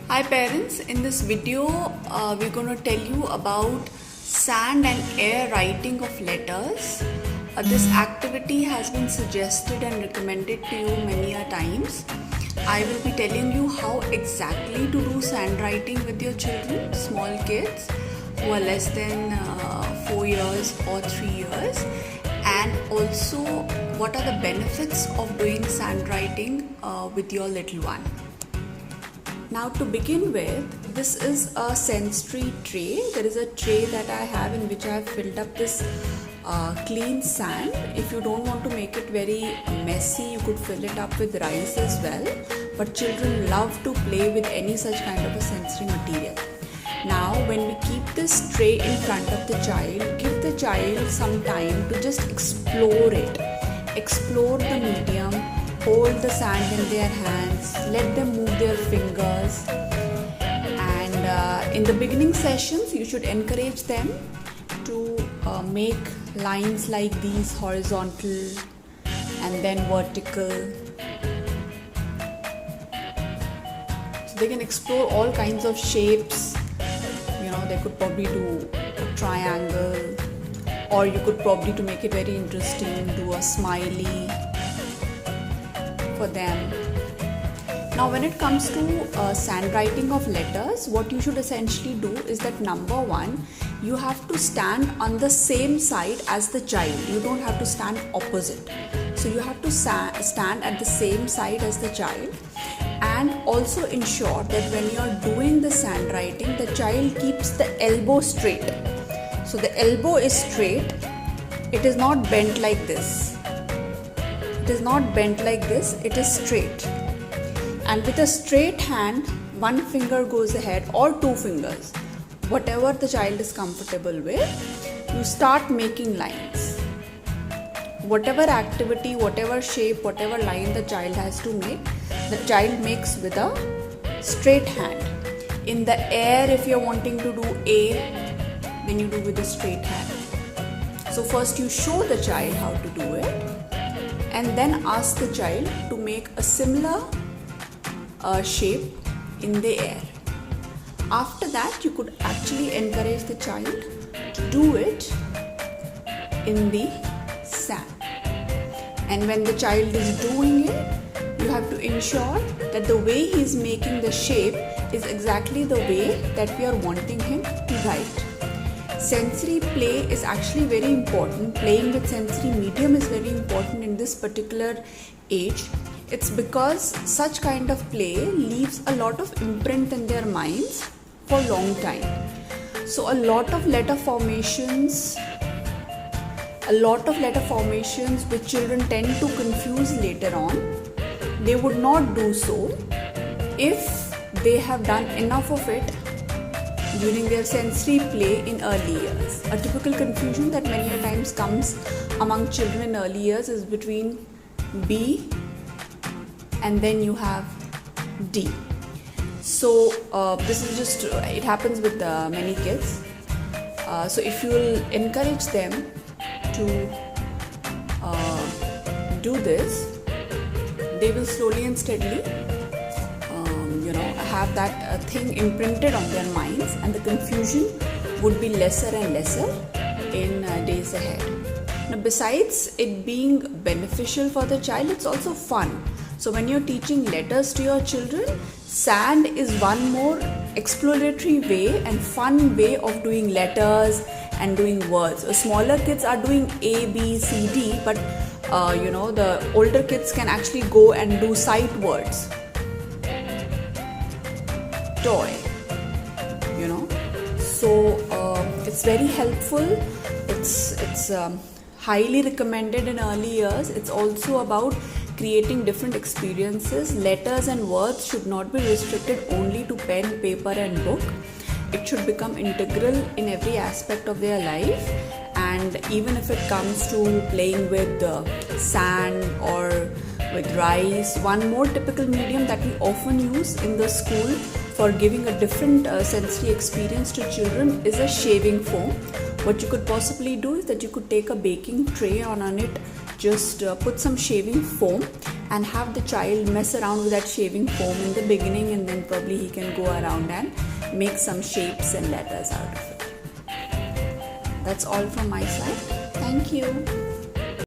Hi parents, in this video we're going to tell you about sand and air writing of letters. This activity has been suggested and recommended to you many a times. I will be telling you how exactly to do sand writing with your children, small kids who are less than 4 years or 3 years, and also what are the benefits of doing sand writing with your little one. Now to begin with, this is a sensory tray. There is a tray that I have in which I have filled up this clean sand. If you don't want to make it very messy, you could fill it up with rice as well. But children love to play with any such kind of a sensory material. Now when we keep this tray in front of the child, give the child some time to just explore it. Explore the medium. Hold the sand in their hands, let them move their fingers, and in the beginning sessions you should encourage them to make lines like these, horizontal and then vertical. So they can explore all kinds of shapes. They could probably do a triangle, or you could probably, to make it very interesting, do a smiley for them. Now when it comes to sand writing of letters, what you should essentially do is that number one, you have to stand on the same side as the child. You don't have to stand opposite. So you have to stand at the same side as the child, and also ensure that when you are doing the sand writing, the child keeps the elbow straight. So the elbow is straight. It is not bent like this. It is not bent like this, it is straight. And with a straight hand, one finger goes ahead or two fingers, whatever the child is comfortable with, you start making lines. Whatever activity, whatever shape, whatever line the child has to make, the child makes with a straight hand. In the air, if you're wanting to do A, then you do with a straight hand. So first you show the child how to do it, and then ask the child to make a similar shape in the air. After that, you could actually encourage the child to do it in the sand. And when the child is doing it, you have to ensure that the way he is making the shape is exactly the way that we are wanting him to write. Sensory play is actually very important. Playing with sensory medium is very important in this particular age. It's because such kind of play leaves a lot of imprint in their minds for a long time. So a lot of letter formations which children tend to confuse later on, they would not do so if they have done enough of it during their sensory play in early years. A typical confusion that many a times comes among children in early years is between B and then you have D. So this is just, it happens with many kids. So if you will encourage them to do this, they will slowly and steadily have that thing imprinted on their minds, and the confusion would be lesser and lesser in days ahead. Now besides it being beneficial for the child, it's also fun. So when you're teaching letters to your children, sand is one more exploratory way and fun way of doing letters and doing words. Smaller kids are doing A, B, C, D, but the older kids can actually go and do sight words. Toy, so it's very helpful. It's highly recommended in early years. It's also about creating different experiences. Letters and words should not be restricted only to pen, paper and book. It should become integral in every aspect of their life. And even if it comes to playing with sand or with rice, one more typical medium that we often use in the school for giving a different sensory experience to children is a shaving foam. What you could possibly do is that you could take a baking tray, on it just put some shaving foam and have the child mess around with that shaving foam in the beginning, and then probably he can go around and make some shapes and letters out of it. That's all from my side. Thank you.